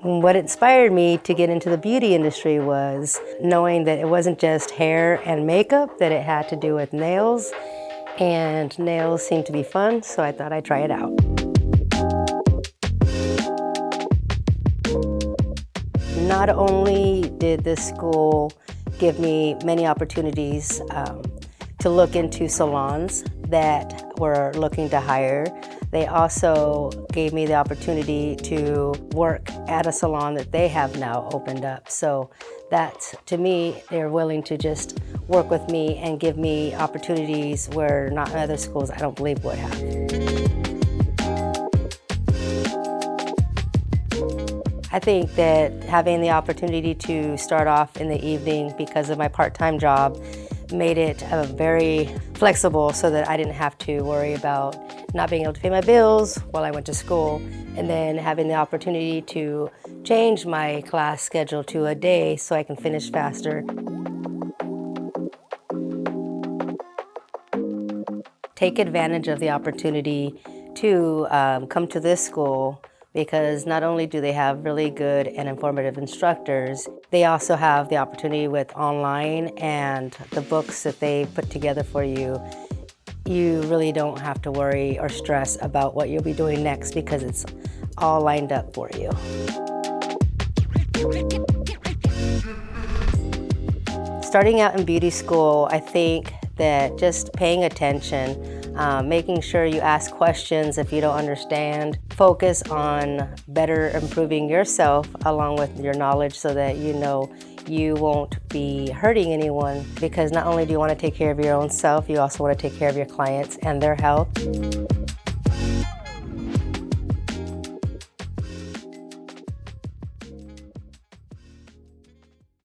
What inspired me to get into the beauty industry was knowing that it wasn't just hair and makeup, that it had to do with nails, and nails seemed to be fun, so I thought I'd try it out. Not only did this school give me many opportunities to look into salons that were looking to hire, they also gave me the opportunity to work at a salon that they have now opened up. So that's, to me, they're willing to just work with me and give me opportunities where not other schools I don't believe would have. I think that having the opportunity to start off in the evening because of my part-time job made it very flexible so that I didn't have to worry about not being able to pay my bills while I went to school, and then having the opportunity to change my class schedule to a day so I can finish faster. Take advantage of the opportunity to come to this school, because not only do they have really good and informative instructors, they also have the opportunity with online and the books that they put together for you. You really don't have to worry or stress about what you'll be doing next because it's all lined up for you. Starting out in beauty school, I think that just paying attention, making sure you ask questions if you don't understand, focus on better improving yourself along with your knowledge so that you know you won't be hurting anyone, because not only do you want to take care of your own self, you also want to take care of your clients and their health.